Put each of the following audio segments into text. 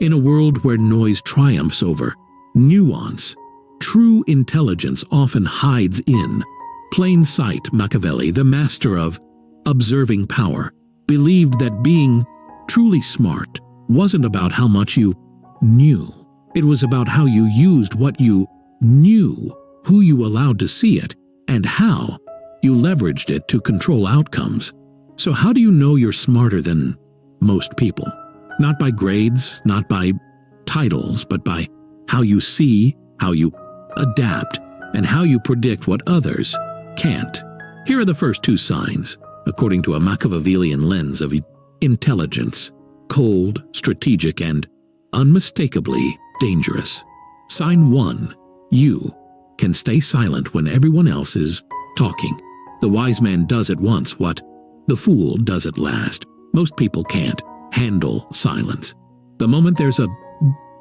In a world where noise triumphs over nuance, true intelligence often hides in plain sight. Machiavelli, the master of observing power, believed that being truly smart wasn't about how much you knew. It was about how you used what you knew, who you allowed to see it, and how you leveraged it to control outcomes. So how do you know you're smarter than most people? Not by grades, not by titles, but by how you see, how you adapt, and how you predict what others can't. Here are the first two signs, according to a Machiavellian lens of intelligence: cold, strategic, and unmistakably dangerous. Sign 1. You can stay silent when everyone else is talking. The wise man does at once what the fool does at last. Most people can't handle silence. The moment there's a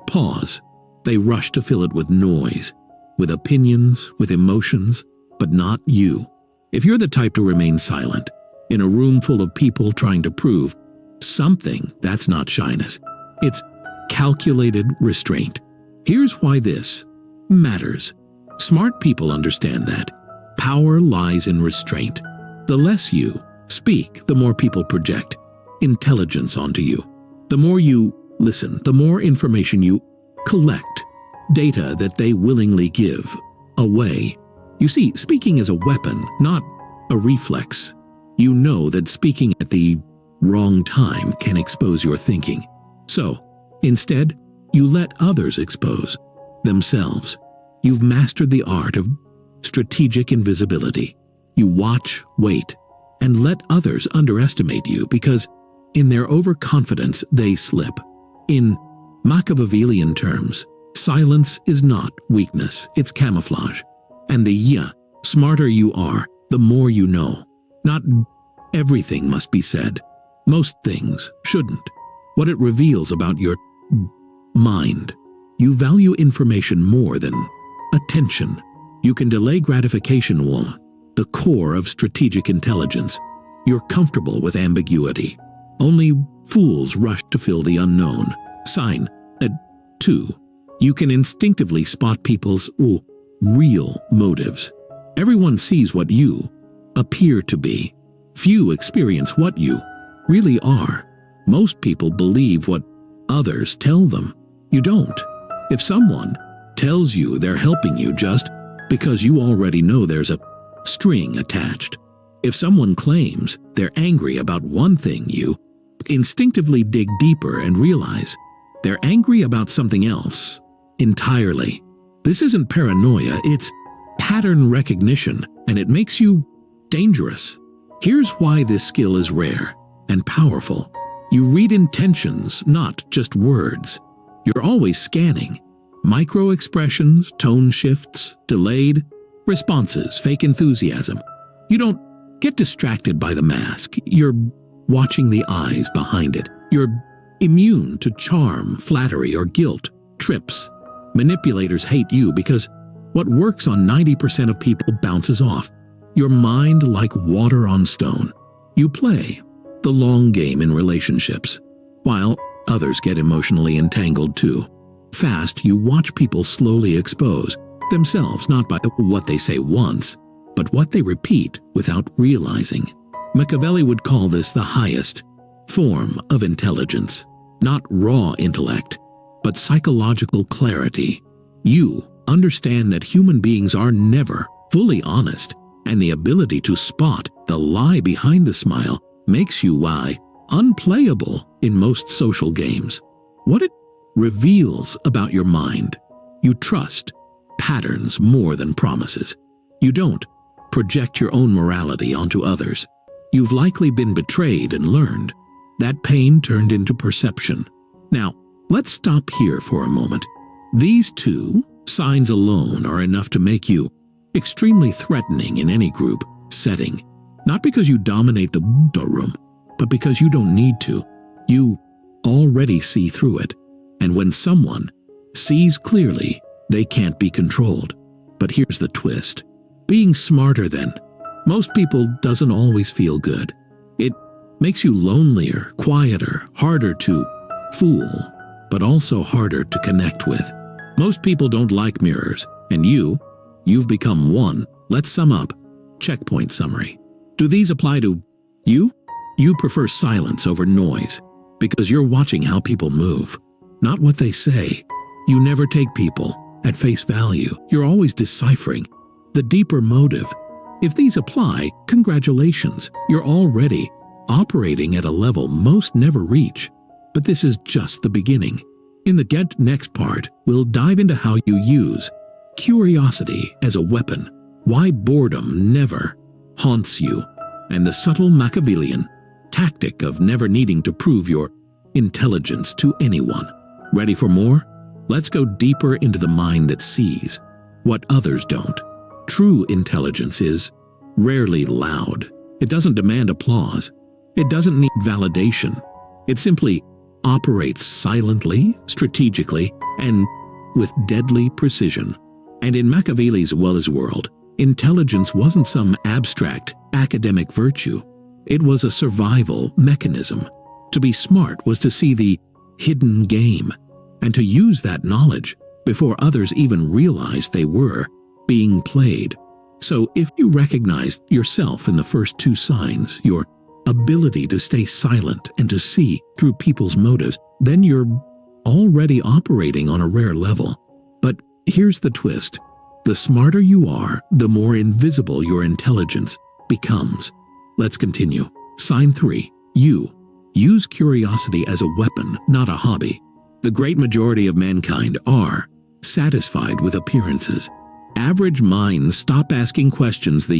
pause, they rush to fill it with noise, with opinions, with emotions, but not you. If you're the type to remain silent in a room full of people trying to prove something, that's not shyness. It's calculated restraint. Here's why this matters. Smart people understand that power lies in restraint. The less you speak, the more people project intelligence onto you. The more you listen, the more information you collect, data that they willingly give away. You see, speaking is a weapon, not a reflex. You know that speaking at the wrong time can expose your thinking. So, instead, you let others expose themselves. You've mastered the art of strategic invisibility. You watch, wait, and let others underestimate you because in their overconfidence they slip. In Machiavellian terms, silence is not weakness, it's camouflage. And the smarter you are, the more you know. Not everything must be said. Most things shouldn't. What it reveals about your mind. You value information more than attention. You can delay gratification, the core of strategic intelligence. You're comfortable with ambiguity. Only fools rush to fill the unknown. Sign 2. You can instinctively spot people's real motives. Everyone sees what you appear to be. Few experience what you really are. Most people believe what others tell them. You don't. If someone tells you they're helping you just because you already know there's a string attached. If someone claims they're angry about one thing, you instinctively dig deeper and realize they're angry about something else entirely. This isn't paranoia, it's pattern recognition, and it makes you dangerous. Here's why this skill is rare and powerful. You read intentions, not just words. You're always scanning. Micro expressions, tone shifts, delayed responses, fake enthusiasm. You don't get distracted by the mask. You're watching the eyes behind it. You're immune to charm, flattery, or guilt trips. Manipulators hate you because what works on 90% of people bounces off. Your mind like water on stone. You play the long game in relationships, while others get emotionally entangled too. Fast, you watch people slowly expose themselves not by what they say once, but what they repeat without realizing. Machiavelli would call this the highest form of intelligence. Not raw intellect, but psychological clarity. You understand that human beings are never fully honest, and the ability to spot the lie behind the smile makes you unplayable in most social games. What it reveals about your mind: you trust patterns more than promises. You don't project your own morality onto others. You've likely been betrayed and learned. That pain turned into perception. Now, let's stop here for a moment. These two signs alone are enough to make you extremely threatening in any group setting. Not because you dominate the room, but because you don't need to. You already see through it. And when someone sees clearly, they can't be controlled. But here's the twist. Being smarter than most people doesn't always feel good. It makes you lonelier, quieter, harder to fool. but also harder to connect with. Most people don't like mirrors, and you've become one. Let's sum up. Checkpoint summary. Do these apply to you? You prefer silence over noise because you're watching how people move, not what they say. You never take people at face value. You're always deciphering the deeper motive. If these apply, congratulations, you're already operating at a level most never reach. But this is just the beginning. In the next part, we'll dive into how you use curiosity as a weapon, why boredom never haunts you, and the subtle Machiavellian tactic of never needing to prove your intelligence to anyone. Ready for more? Let's go deeper into the mind that sees what others don't. True intelligence is rarely loud. It doesn't demand applause. It doesn't need validation. It simply operates silently, strategically, and with deadly precision. And in Machiavelli's world, intelligence wasn't some abstract academic virtue. It was a survival mechanism. To be smart was to see the hidden game and to use that knowledge before others even realized they were being played. So if you recognized yourself in the first two signs, your ability to stay silent and to see through people's motives, then you're already operating on a rare level. But here's the twist. The smarter you are, the more invisible your intelligence becomes. Let's continue. Sign 3. You. Use curiosity as a weapon, not a hobby. The great majority of mankind are satisfied with appearances. Average minds stop asking questions the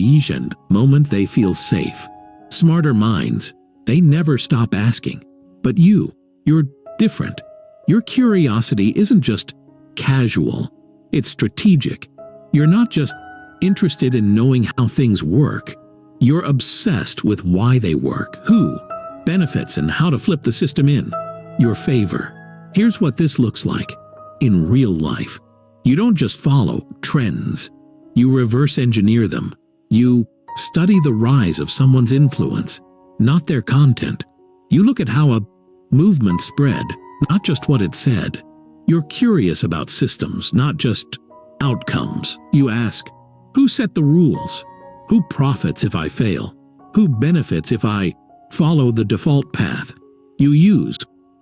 moment they feel safe. Smarter minds, they never stop asking. But you're different. Your curiosity isn't just casual, it's strategic. You're not just interested in knowing how things work. You're obsessed with why they work, who benefits, and how to flip the system in your favor. Here's what this looks like in real life. You don't just follow trends. You reverse engineer them. You study the rise of someone's influence, not their content. You look at how a movement spread, not just what it said. You're curious about systems, not just outcomes. You ask, who set the rules? Who profits if I fail? Who benefits if I follow the default path? You use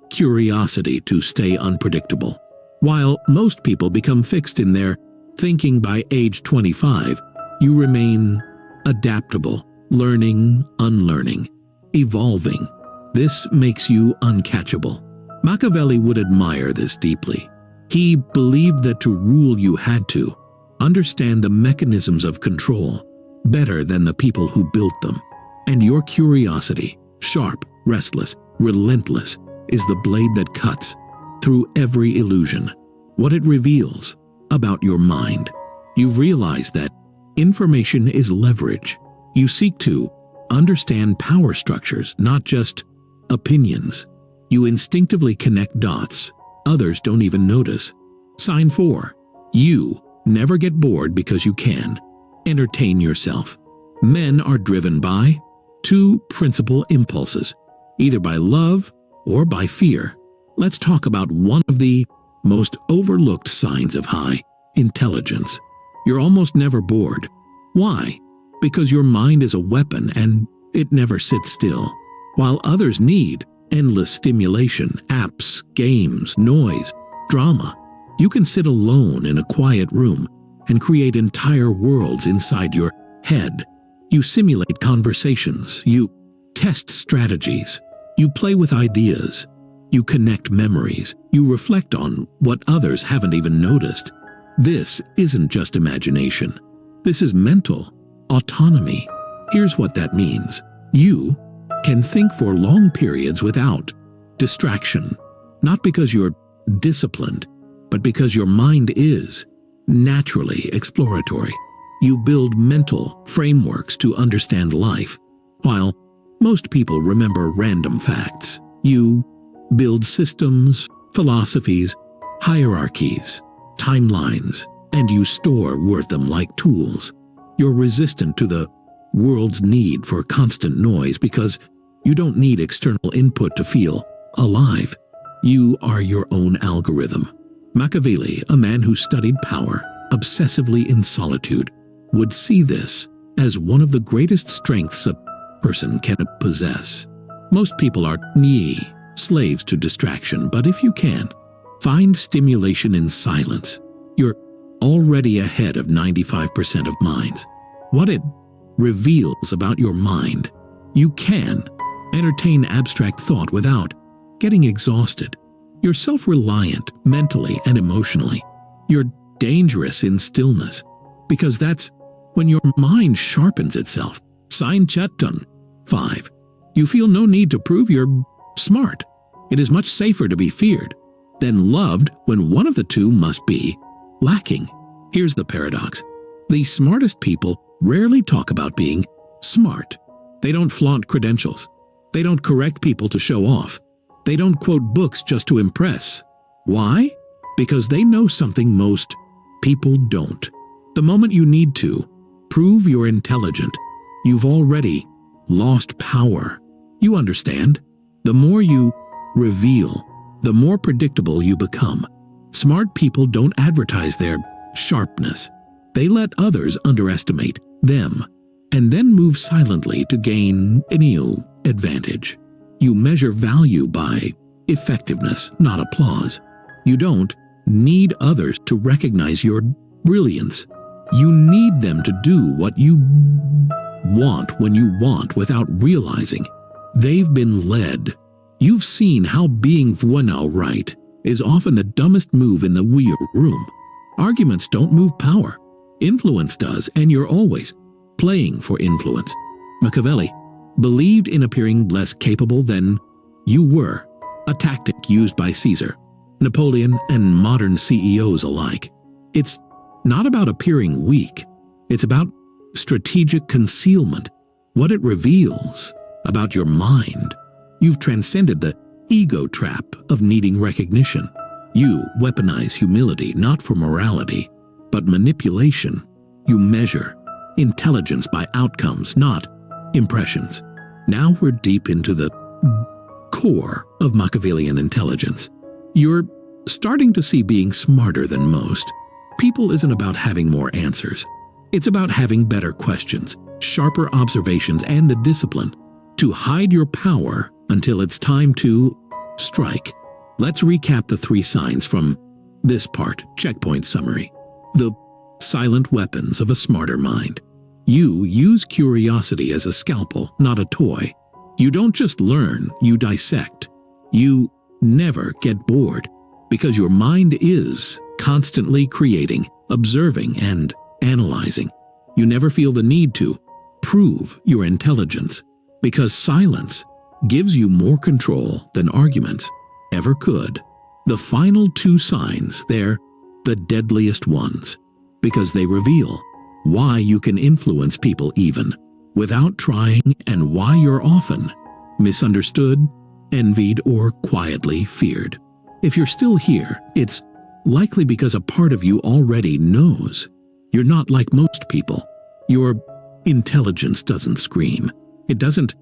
curiosity to stay unpredictable. While most people become fixed in their thinking by age 25, you remain adaptable, learning, unlearning, evolving. This makes you uncatchable. Machiavelli would admire this deeply. He believed that to rule you had to understand the mechanisms of control better than the people who built them. And your curiosity, sharp, restless, relentless, is the blade that cuts through every illusion. What it reveals about your mind. You've realized that information is leverage. You seek to understand power structures, not just opinions. You instinctively connect dots others don't even notice. Sign 4. You never get bored because you can. Entertain yourself. Men are driven by two principal impulses, either by love or by fear. Let's talk about one of the most overlooked signs of high intelligence. You're almost never bored. Why? Because your mind is a weapon and it never sits still. While others need endless stimulation, apps, games, noise, drama, you can sit alone in a quiet room and create entire worlds inside your head. You simulate conversations, you test strategies, you play with ideas, you connect memories, you reflect on what others haven't even noticed. This isn't just imagination. This is mental autonomy. Here's what that means. You can think for long periods without distraction, not because you're disciplined, but because your mind is naturally exploratory. You build mental frameworks to understand life, while most people remember random facts. You build systems, philosophies, hierarchies, timelines, and you store them like tools. You're resistant to the world's need for constant noise because you don't need external input to feel alive. You are your own algorithm. Machiavelli, a man who studied power obsessively in solitude, would see this as one of the greatest strengths a person can possess. Most people are slaves to distraction, but if you can, find stimulation in silence, you're already ahead of 95% of minds. What it reveals about your mind: you can entertain abstract thought without getting exhausted. You're self-reliant mentally and emotionally. You're dangerous in stillness, because that's when your mind sharpens itself. Sign Chetton. 5. You feel no need to prove you're smart. It is much safer to be feared than loved when one of the two must be lacking. Here's the paradox. The smartest people rarely talk about being smart. They don't flaunt credentials. They don't correct people to show off. They don't quote books just to impress. Why? Because they know something most people don't. The moment you need to prove you're intelligent, you've already lost power. You understand? The more you reveal, the more predictable you become. Smart people don't advertise their sharpness. They let others underestimate them and then move silently to gain an ill advantage. You measure value by effectiveness, not applause. You don't need others to recognize your brilliance. You need them to do what you want when you want without realizing they've been led. You've seen how being right is often the dumbest move in the weird room. Arguments don't move power. Influence does, and you're always playing for influence. Machiavelli believed in appearing less capable than you were, a tactic used by Caesar, Napoleon, and modern CEOs alike. It's not about appearing weak. It's about strategic concealment, what it reveals about your mind. You've transcended the ego trap of needing recognition. You weaponize humility not for morality, but manipulation. You measure intelligence by outcomes, not impressions. Now we're deep into the core of Machiavellian intelligence. You're starting to see being smarter than most people isn't about having more answers. It's about having better questions, sharper observations, and the discipline to hide your power until it's time to strike. Let's recap the 3 signs from this part. Checkpoint summary. The silent weapons of a smarter mind. You use curiosity as a scalpel, not a toy. You don't just learn, you dissect. You never get bored, because your mind is constantly creating, observing, and analyzing. You never feel the need to prove your intelligence, because silence gives you more control than arguments ever could. The final 2 signs, they're the deadliest ones, because they reveal why you can influence people even without trying, and why you're often misunderstood, envied, or quietly feared. If you're still here, it's likely because a part of you already knows you're not like most people. Your intelligence doesn't scream. It doesn't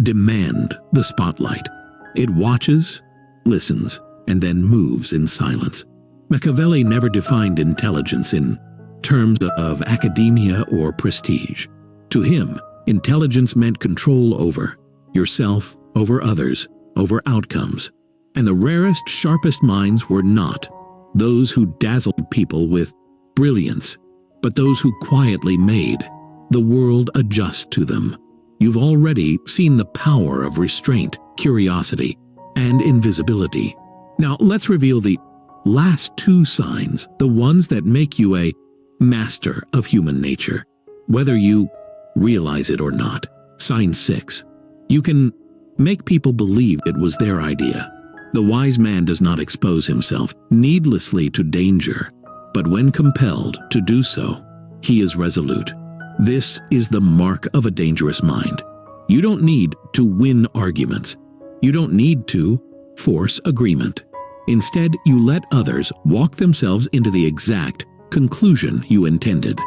demand the spotlight. It watches, listens, and then moves in silence. Machiavelli never defined intelligence in terms of academia or prestige. To him, intelligence meant control over yourself, over others, over outcomes. And the rarest, sharpest minds were not those who dazzled people with brilliance, but those who quietly made the world adjust to them. You've already seen the power of restraint, curiosity, and invisibility. Now let's reveal the last 2 signs, the ones that make you a master of human nature, whether you realize it or not. Sign 6. You can make people believe it was their idea. The wise man does not expose himself needlessly to danger, but when compelled to do so, he is resolute. This is the mark of a dangerous mind. You don't need to win arguments. You don't need to force agreement. Instead, you let others walk themselves into the exact conclusion you intended.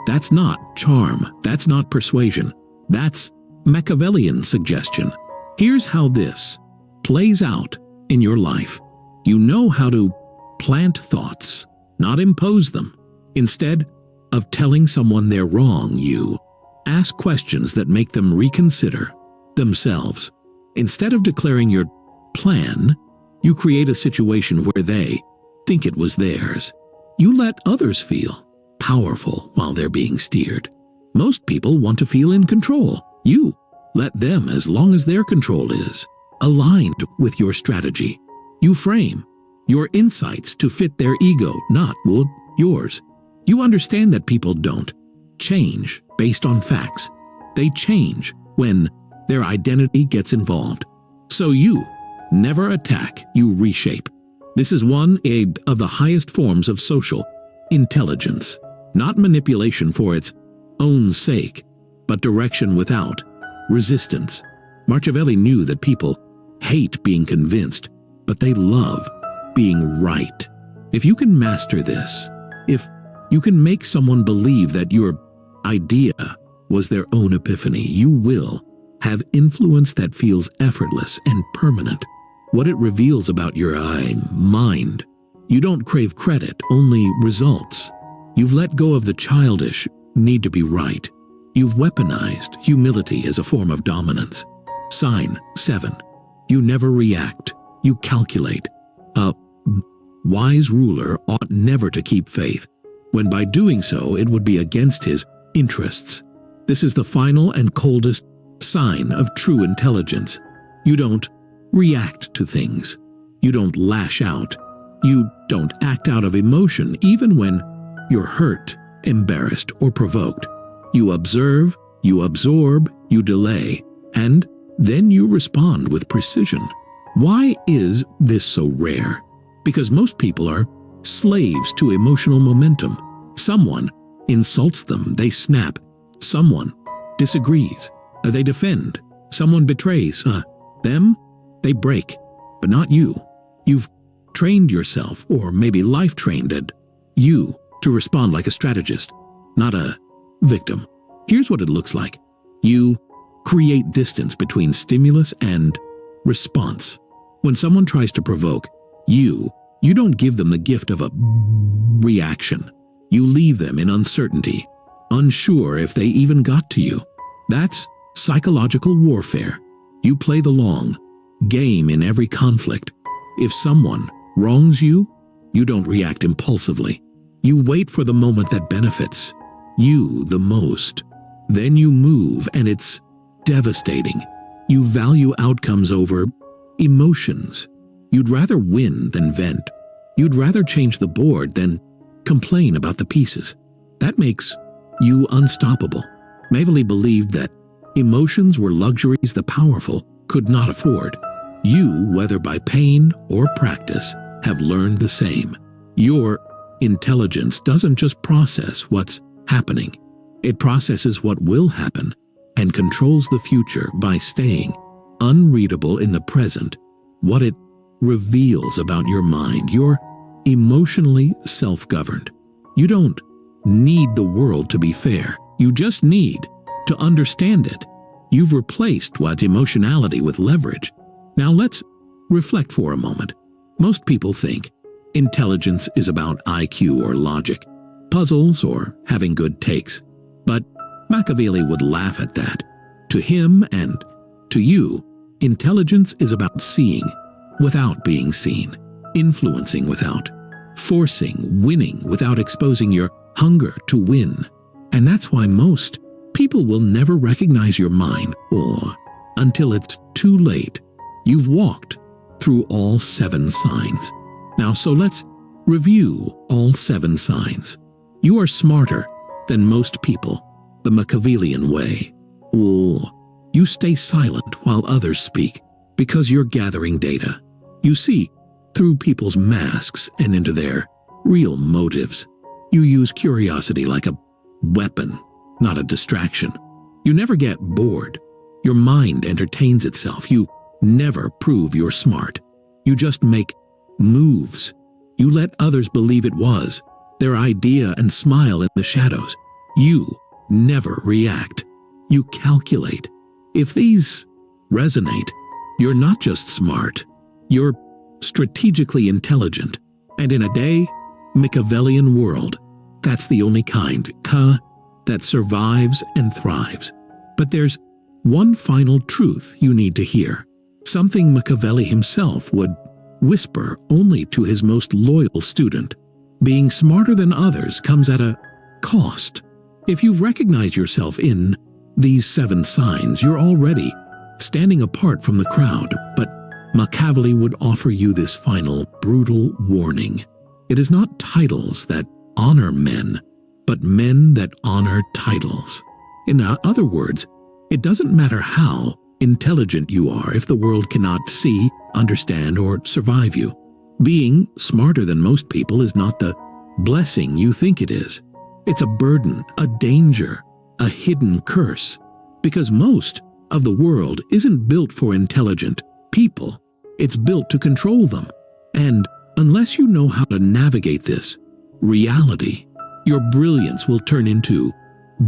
That's not charm. That's not persuasion. That's Machiavellian suggestion. Here's how this plays out in your life. You know how to plant thoughts, not impose them. Instead of telling someone they're wrong, you ask questions that make them reconsider themselves. Instead of declaring your plan, you create a situation where they think it was theirs. You let others feel powerful while they're being steered. Most people want to feel in control. You let them as long as their control is aligned with your strategy. You frame your insights to fit their ego, not yours. You understand that people don't change based on facts. They change when their identity gets involved. So you never attack, you reshape. This is one of the highest forms of social intelligence, not manipulation for its own sake, but direction without resistance. Machiavelli knew that people hate being convinced, but they love being right. If you can master this, if you can make someone believe that your idea was their own epiphany, you will have influence that feels effortless and permanent. What it reveals about your mind. You don't crave credit, only results. You've let go of the childish need to be right. You've weaponized humility as a form of dominance. Sign 7. You never react. You calculate. A wise ruler ought never to keep faith, when by doing so it would be against his interests. This is the final and coldest sign of true intelligence. You don't react to things. You don't lash out. You don't act out of emotion, even when you're hurt, embarrassed, or provoked. You observe, you absorb, you delay, and then you respond with precision. Why is this so rare? Because most people are slaves to emotional momentum. Someone insults them, they snap. Someone disagrees, they defend. Someone betrays them, they break. But not you. You've trained yourself, or maybe life trained you, to respond like a strategist, not a victim. Here's what it looks like. You create distance between stimulus and response. When someone tries to provoke, you don't give them the gift of a reaction. You leave them in uncertainty, unsure if they even got to you. That's psychological warfare. You play the long game in every conflict. If someone wrongs you, you don't react impulsively. You wait for the moment that benefits you the most. Then you move, and it's devastating. You value outcomes over emotions. You'd rather win than vent. You'd rather change the board than complain about the pieces. That makes you unstoppable. Machiavelli believed that emotions were luxuries the powerful could not afford. You, whether by pain or practice, have learned the same. Your intelligence doesn't just process what's happening. It processes what will happen and controls the future by staying unreadable in the present. What it reveals about your mind, you're emotionally self-governed. You don't need the world to be fair. You just need to understand it. You've replaced what's emotionality with leverage. Now let's reflect for a moment. Most people think intelligence is about IQ or logic, puzzles or having good takes. But Machiavelli would laugh at that. To him and to you, intelligence is about seeing without being seen, influencing without forcing, winning without exposing your hunger to win. And that's why most people will never recognize your mind until it's too late. You've walked through all 7 signs. Now, so let's review all 7 signs. You are smarter than most people, the Machiavellian way. You stay silent while others speak because you're gathering data. You see through people's masks and into their real motives. You use curiosity like a weapon, not a distraction. You never get bored. Your mind entertains itself. You never prove you're smart. You just make moves. You let others believe it was their idea and smile in the shadows. You never react. You calculate. If these resonate, you're not just smart. You're strategically intelligent, and in a day, Machiavellian world. That's the only kind, that survives and thrives. But there's one final truth you need to hear, something Machiavelli himself would whisper only to his most loyal student. Being smarter than others comes at a cost. If you've recognized yourself in these 7 signs, you're already standing apart from the crowd, but Machiavelli would offer you this final, brutal warning. It is not titles that honor men, but men that honor titles. In other words, it doesn't matter how intelligent you are if the world cannot see, understand, or survive you. Being smarter than most people is not the blessing you think it is. It's a burden, a danger, a hidden curse, because most of the world isn't built for intelligent people. It's built to control them. And unless you know how to navigate this reality, your brilliance will turn into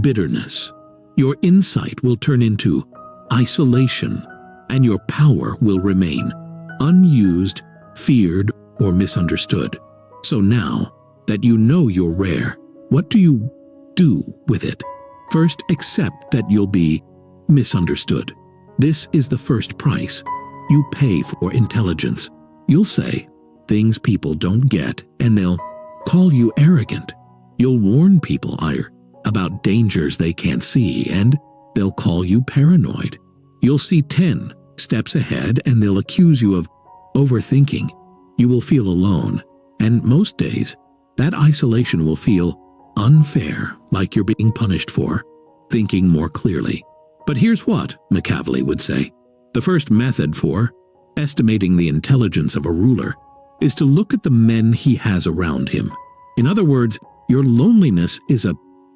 bitterness. Your insight will turn into isolation, and your power will remain unused, feared, or misunderstood. So now that you know you're rare, what do you do with it? First, accept that you'll be misunderstood. This is the first price you pay for intelligence. You'll say things people don't get, and they'll call you arrogant. You'll warn people about dangers they can't see, and they'll call you paranoid. You'll see 10 steps ahead, and they'll accuse you of overthinking. You will feel alone, and most days, that isolation will feel unfair, like you're being punished for thinking more clearly. But here's what Machiavelli would say. The first method for estimating the intelligence of a ruler is to look at the men he has around him. In other words, your loneliness is a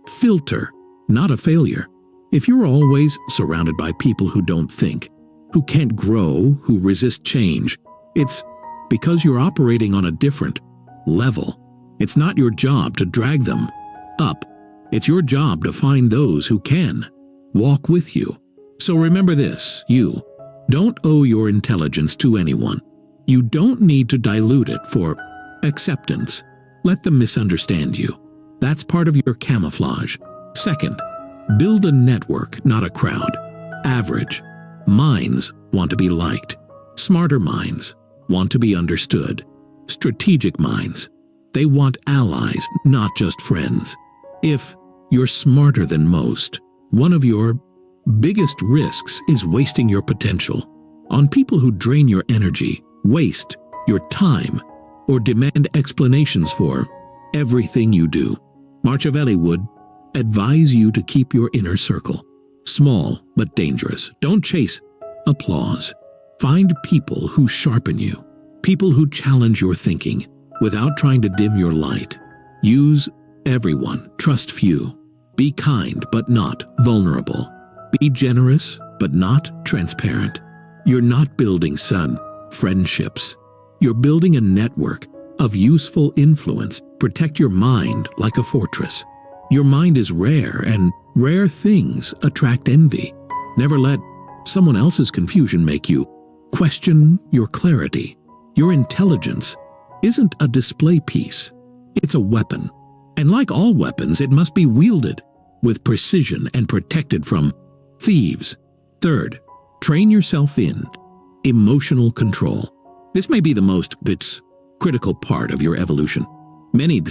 filter, not a failure. If you're always surrounded by people who don't think, who can't grow, who resist change, it's because you're operating on a different level. It's not your job to drag them up. It's your job to find those who can walk with you. So remember this, you don't owe your intelligence to anyone. You don't need to dilute it for acceptance. Let them misunderstand you. That's part of your camouflage. Second, build a network, not a crowd. Average minds want to be liked. Smarter minds want to be understood. Strategic minds, they want allies, not just friends. If you're smarter than most, one of your biggest risks is wasting your potential on people who drain your energy, waste your time, or demand explanations for everything you do. Machiavelli would advise you to keep your inner circle small but dangerous. Don't chase applause. Find people who sharpen you, people who challenge your thinking without trying to dim your light. Use everyone, trust few. Be kind but not vulnerable. Be generous but not transparent. You're not building friendships. You're building a network of useful influence. Protect your mind like a fortress. Your mind is rare, and rare things attract envy. Never let someone else's confusion make you question your clarity. Your intelligence isn't a display piece. It's a weapon. And like all weapons, it must be wielded with precision and protected from thieves. Third, train yourself in emotional control. This may be the most critical part of your evolution. Many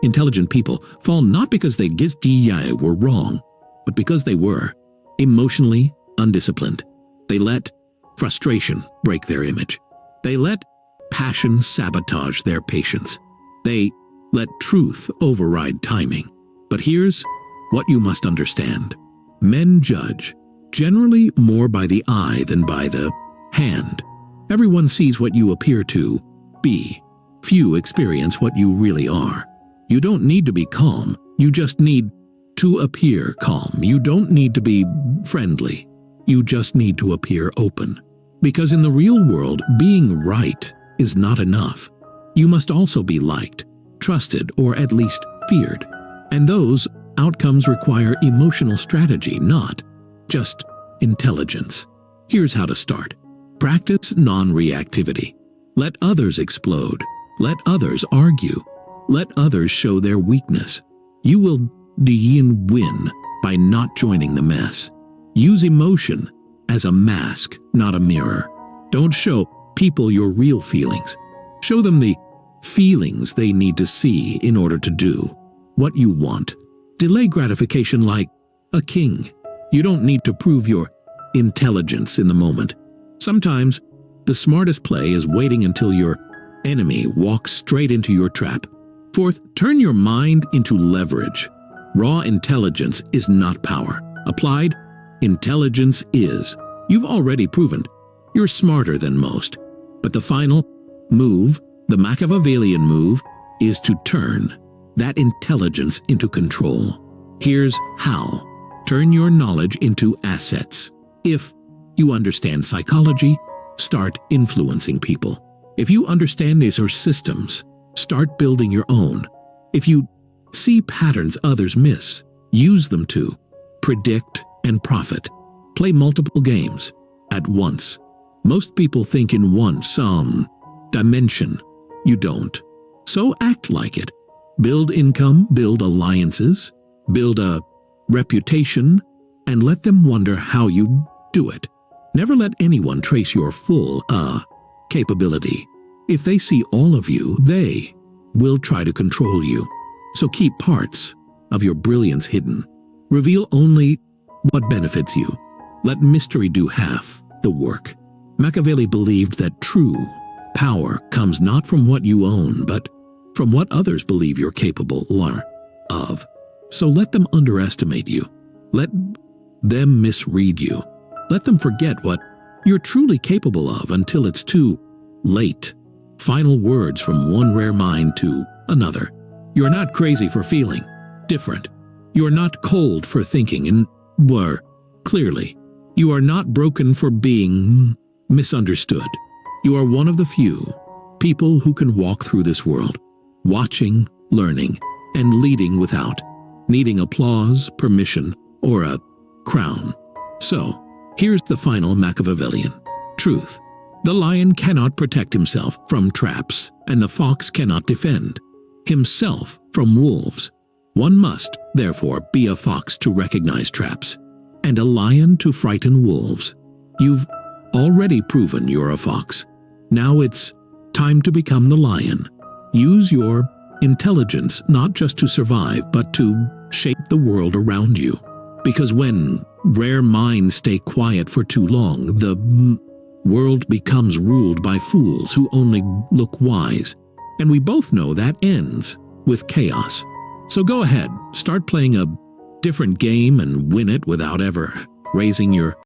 intelligent people fall not because they were wrong, but because they were emotionally undisciplined. They let frustration break their image. They let passion sabotage their patience. They let truth override timing. But here's what you must understand. Men judge generally more by the eye than by the hand. Everyone sees what you appear to be. Few experience what you really are. You don't need to be calm. You just need to appear calm. You don't need to be friendly. You just need to appear open. Because in the real world, being right is not enough. You must also be liked, trusted, or at least feared. And those outcomes require emotional strategy, not just intelligence. Here's how to start. Practice non-reactivity. Let others explode. Let others argue. Let others show their weakness. You will win by not joining the mess. Use emotion as a mask, not a mirror. Don't show people your real feelings. Show them the feelings they need to see in order to do what you want. Delay gratification like a king. You don't need to prove your intelligence in the moment. Sometimes the smartest play is waiting until your enemy walks straight into your trap. Fourth, turn your mind into leverage. Raw intelligence is not power. Applied intelligence is. You've already proven you're smarter than most. But the final move, the Machiavellian move, is to turn that intelligence into control. Here's how. Turn your knowledge into assets. If you understand psychology, start influencing people. If you understand these systems, start building your own. If you see patterns others miss, use them to predict and profit. Play multiple games at once. Most people think in one dimension. You don't. So act like it. Build income, build alliances, build a reputation, and let them wonder how you do it. Never let anyone trace your full capability. If they see all of you, they will try to control you. So keep parts of your brilliance hidden. Reveal only what benefits you. Let mystery do half the work. Machiavelli believed that true power comes not from what you own, but from what others believe you're capable of. So let them underestimate you. Let them misread you. Let them forget what you're truly capable of until it's too late. Final words from one rare mind to another. You're not crazy for feeling different. You're not cold for thinking and clearly. You are not broken for being misunderstood. You are one of the few people who can walk through this world, watching, learning, and leading without needing applause, permission, or a crown. So, here's the final Machiavellian truth. The lion cannot protect himself from traps, and the fox cannot defend himself from wolves. One must, therefore, be a fox to recognize traps, and a lion to frighten wolves. You've already proven you're a fox. Now it's time to become the lion. Use your intelligence not just to survive, but to shape the world around you. Because when rare minds stay quiet for too long, the world becomes ruled by fools who only look wise. And we both know that ends with chaos. So go ahead, start playing a different game and win it without ever raising your